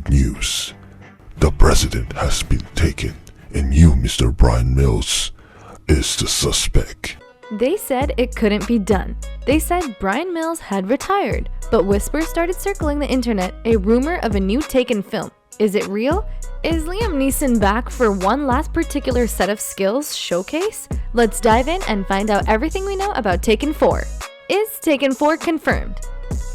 big news. The president has been taken, and you, Mr. Bryan Mills, is the suspect. They said it couldn't be done. They said Bryan Mills had retired, but whispers started circling the internet, a rumor of a new Taken film. Is it real? Is Liam Neeson back for one last particular set of skills showcase? Let's dive in and find out everything we know about Taken 4. Is Taken 4 confirmed?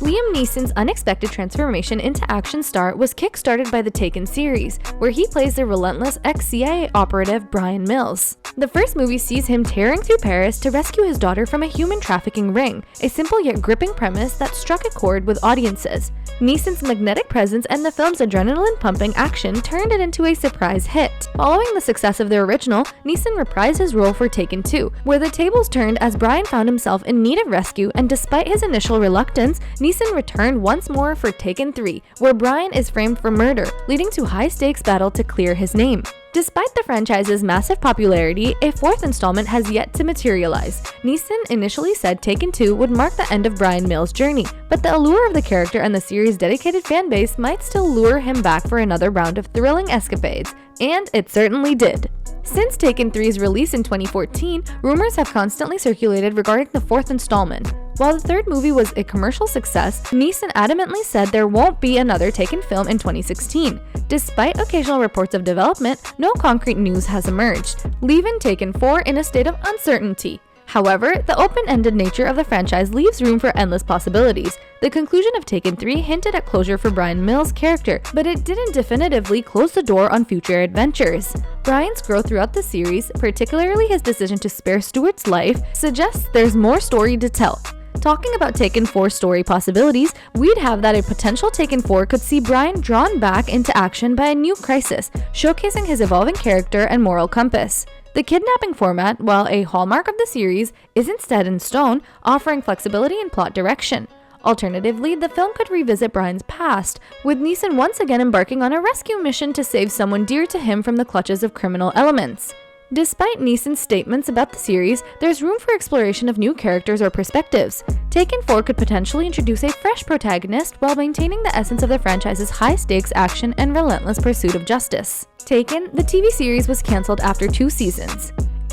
Liam Neeson's unexpected transformation into action star was kick-started by the Taken series, where he plays the relentless ex-CIA operative Bryan Mills. The first movie sees him tearing through Paris to rescue his daughter from a human trafficking ring, a simple yet gripping premise that struck a chord with audiences. Neeson's magnetic presence and the film's adrenaline-pumping action turned it into a surprise hit. Following the success of the original, Neeson reprised his role for Taken 2, where the tables turned as Bryan found himself in need of rescue, and despite his initial reluctance, Neeson returned once more for Taken 3, where Bryan is framed for murder, leading to a high-stakes battle to clear his name. Despite the franchise's massive popularity, a fourth installment has yet to materialize. Neeson initially said Taken 2 would mark the end of Bryan Mills' journey, but the allure of the character and the series' dedicated fanbase might still lure him back for another round of thrilling escapades, and it certainly did. Since Taken 3's release in 2014, rumors have constantly circulated regarding the fourth installment. While the third movie was a commercial success, Neeson adamantly said there won't be another Taken film in 2016. Despite occasional reports of development, no concrete news has emerged, leaving Taken 4 in a state of uncertainty. However, the open-ended nature of the franchise leaves room for endless possibilities. The conclusion of Taken 3 hinted at closure for Bryan Mills' character, but it didn't definitively close the door on future adventures. Bryan's growth throughout the series, particularly his decision to spare Stuart's life, suggests there's more story to tell. Talking about Taken 4 story possibilities, we'd have that a potential Taken 4 could see Bryan drawn back into action by a new crisis, showcasing his evolving character and moral compass. The kidnapping format, while a hallmark of the series, isn't set in stone, offering flexibility in plot direction. Alternatively, the film could revisit Bryan's past, with Neeson once again embarking on a rescue mission to save someone dear to him from the clutches of criminal elements. Despite Neeson's statements about the series, there's room for exploration of new characters or perspectives. Taken 4 could potentially introduce a fresh protagonist while maintaining the essence of the franchise's high-stakes action and relentless pursuit of justice. Taken, the TV series, was cancelled after 2 seasons.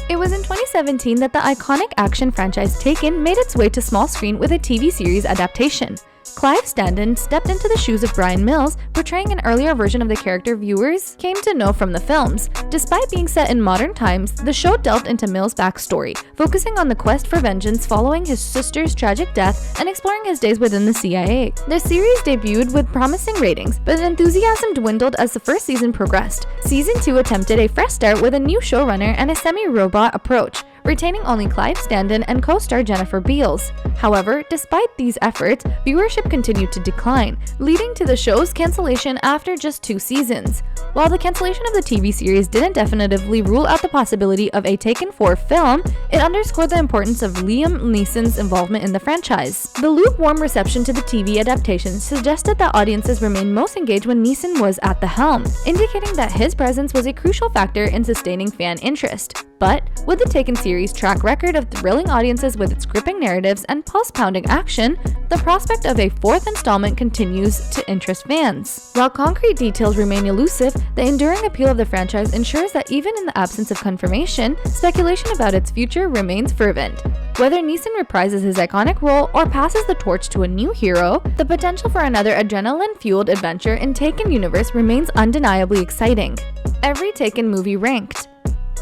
It was in 2017 that the iconic action franchise Taken made its way to small screen with a TV series adaptation. Clive Standen stepped into the shoes of Bryan Mills, portraying an earlier version of the character viewers came to know from the films. Despite being set in modern times, the show delved into Mills' backstory, focusing on the quest for vengeance following his sister's tragic death and exploring his days within the CIA. The series debuted with promising ratings, but enthusiasm dwindled as the first season progressed. Season 2 attempted a fresh start with a new showrunner and a semi-robot approach, retaining only Clive Standen and co-star Jennifer Beals. However, despite these efforts, viewership continued to decline, leading to the show's cancellation after just 2 seasons. While the cancellation of the TV series didn't definitively rule out the possibility of a Taken 4 film, it underscored the importance of Liam Neeson's involvement in the franchise. The lukewarm reception to the TV adaptation suggested that audiences remained most engaged when Neeson was at the helm, indicating that his presence was a crucial factor in sustaining fan interest. But with the Taken series' track record of thrilling audiences with its gripping narratives and pulse-pounding action, the prospect of a fourth installment continues to interest fans. While concrete details remain elusive, the enduring appeal of the franchise ensures that even in the absence of confirmation, speculation about its future remains fervent. Whether Neeson reprises his iconic role or passes the torch to a new hero, the potential for another adrenaline-fueled adventure in Taken universe remains undeniably exciting. Every Taken movie ranked.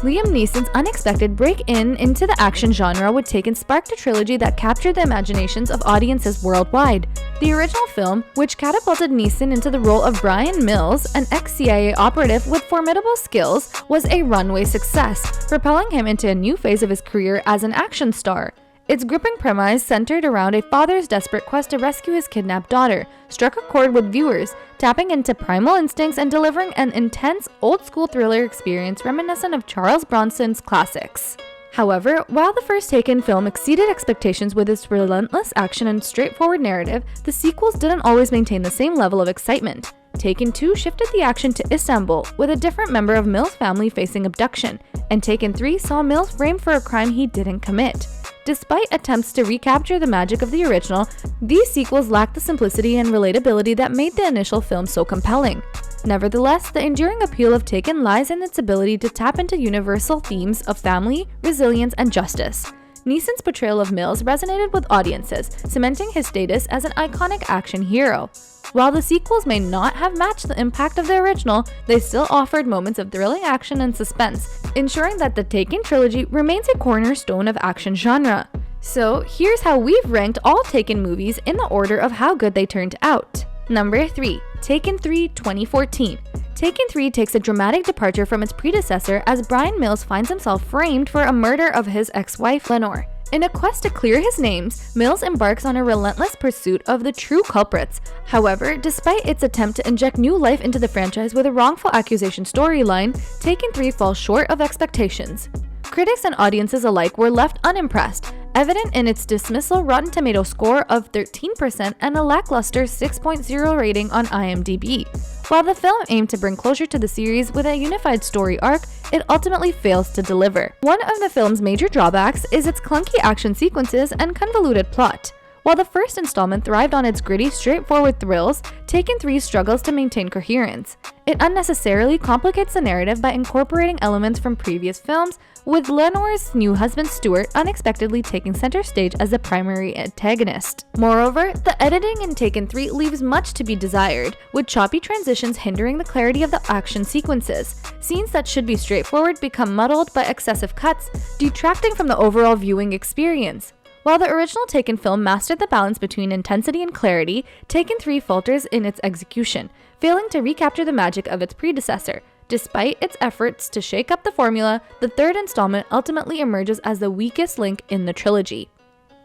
Liam Neeson's unexpected break-in into the action genre with Taken sparked a trilogy that captured the imaginations of audiences worldwide. The original film, which catapulted Neeson into the role of Bryan Mills, an ex-CIA operative with formidable skills, was a runaway success, propelling him into a new phase of his career as an action star. Its gripping premise, centered around a father's desperate quest to rescue his kidnapped daughter, struck a chord with viewers, tapping into primal instincts and delivering an intense, old-school thriller experience reminiscent of Charles Bronson's classics. However, while the first Taken film exceeded expectations with its relentless action and straightforward narrative, the sequels didn't always maintain the same level of excitement. Taken 2 shifted the action to Istanbul, with a different member of Mills' family facing abduction, and Taken 3 saw Mills framed for a crime he didn't commit. Despite attempts to recapture the magic of the original, these sequels lacked the simplicity and relatability that made the initial film so compelling. Nevertheless, the enduring appeal of Taken lies in its ability to tap into universal themes of family, resilience, and justice. Neeson's portrayal of Mills resonated with audiences, cementing his status as an iconic action hero. While the sequels may not have matched the impact of the original, they still offered moments of thrilling action and suspense, ensuring that the Taken trilogy remains a cornerstone of action genre. So, here's how we've ranked all Taken movies in the order of how good they turned out. Number 3. Taken 3 2014. Taken 3 takes a dramatic departure from its predecessor as Bryan Mills finds himself framed for a murder of his ex-wife Lenore. In a quest to clear his names, Mills embarks on a relentless pursuit of the true culprits. However, despite its attempt to inject new life into the franchise with a wrongful accusation storyline, Taken 3 falls short of expectations. Critics and audiences alike were left unimpressed, evident in its dismissal Rotten Tomatoes score of 13% and a lackluster 6.0 rating on IMDb. While the film aimed to bring closure to the series with a unified story arc, it ultimately fails to deliver. One of the film's major drawbacks is its clunky action sequences and convoluted plot. While the first installment thrived on its gritty, straightforward thrills, Taken 3 struggles to maintain coherence. It unnecessarily complicates the narrative by incorporating elements from previous films, with Lenore's new husband Stuart unexpectedly taking center stage as the primary antagonist. Moreover, the editing in Taken 3 leaves much to be desired, with choppy transitions hindering the clarity of the action sequences. Scenes that should be straightforward become muddled by excessive cuts, detracting from the overall viewing experience. While the original Taken film mastered the balance between intensity and clarity, Taken 3 falters in its execution, failing to recapture the magic of its predecessor. Despite its efforts to shake up the formula, the third installment ultimately emerges as the weakest link in the trilogy.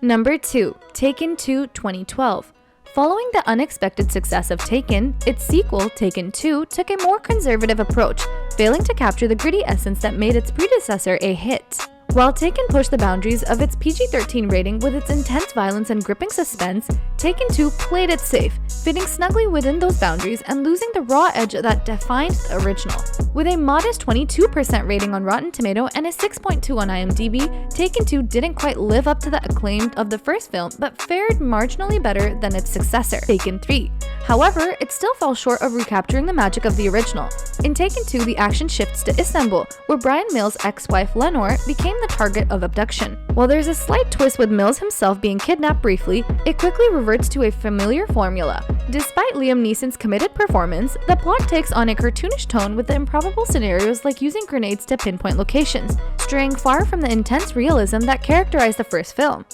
Number 2. Taken 2 2012. Following the unexpected success of Taken, its sequel, Taken 2, took a more conservative approach, failing to capture the gritty essence that made its predecessor a hit. While Taken pushed the boundaries of its PG-13 rating with its intense violence and gripping suspense, Taken 2 played it safe, fitting snugly within those boundaries and losing the raw edge that defined the original. With a modest 22% rating on Rotten Tomatoes and a 6.2 on IMDb, Taken 2 didn't quite live up to the acclaim of the first film, but fared marginally better than its successor, Taken 3. However, it still fell short of recapturing the magic of the original. In Taken 2, the action shifts to Istanbul, where Bryan Mills' ex-wife Lenore became the target of abduction. While there's a slight twist with Mills himself being kidnapped briefly, it quickly reverts to a familiar formula. Despite Liam Neeson's committed performance, the plot takes on a cartoonish tone with the improbable scenarios like using grenades to pinpoint locations, straying far from the intense realism that characterized the first film.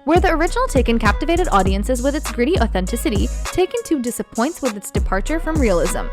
Where the original Taken captivated audiences with its gritty authenticity, Taken 2 disappoints with its departure from realism.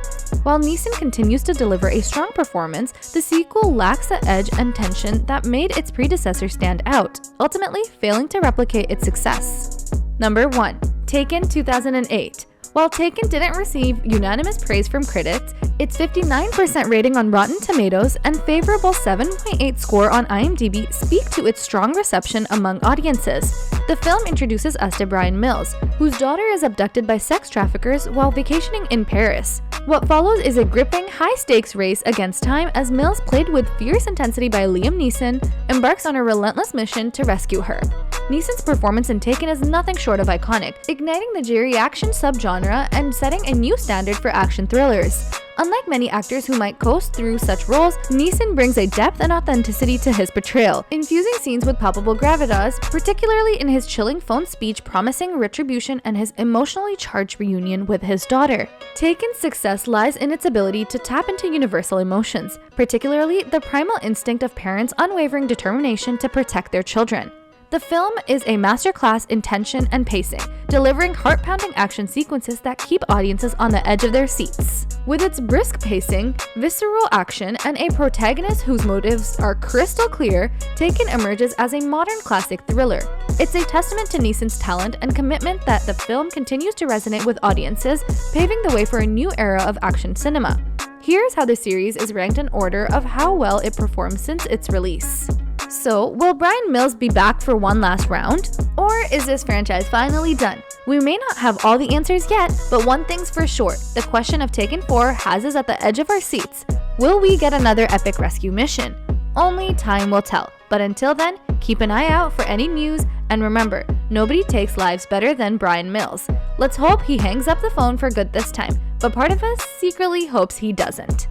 While Neeson continues to deliver a strong performance, the sequel lacks the edge and tension that made its predecessor stand out, ultimately failing to replicate its success. Number 1. Taken 2008. While Taken didn't receive unanimous praise from critics, its 59% rating on Rotten Tomatoes and favorable 7.8 score on IMDb speak to its strong reception among audiences. The film introduces us to Bryan Mills, whose daughter is abducted by sex traffickers while vacationing in Paris. What follows is a gripping, high-stakes race against time as Mills, played with fierce intensity by Liam Neeson, embarks on a relentless mission to rescue her. Neeson's performance in Taken is nothing short of iconic, igniting the geriaction subgenre and setting a new standard for action thrillers. Unlike many actors who might coast through such roles, Neeson brings a depth and authenticity to his portrayal, infusing scenes with palpable gravitas, particularly in his chilling phone speech promising retribution and his emotionally charged reunion with his daughter. Taken's success lies in its ability to tap into universal emotions, particularly the primal instinct of parents' unwavering determination to protect their children. The film is a masterclass in tension and pacing, delivering heart-pounding action sequences that keep audiences on the edge of their seats. With its brisk pacing, visceral action, and a protagonist whose motives are crystal clear, Taken emerges as a modern classic thriller. It's a testament to Neeson's talent and commitment that the film continues to resonate with audiences, paving the way for a new era of action cinema. Here's how the series is ranked in order of how well it performed since its release. So, will Bryan Mills be back for one last round? Or is this franchise finally done? We may not have all the answers yet, but one thing's for sure, the question of Taken 4 has us at the edge of our seats. Will we get another epic rescue mission? Only time will tell. But until then, keep an eye out for any news, and remember, nobody takes lives better than Bryan Mills. Let's hope he hangs up the phone for good this time. but part of us secretly hopes he doesn't.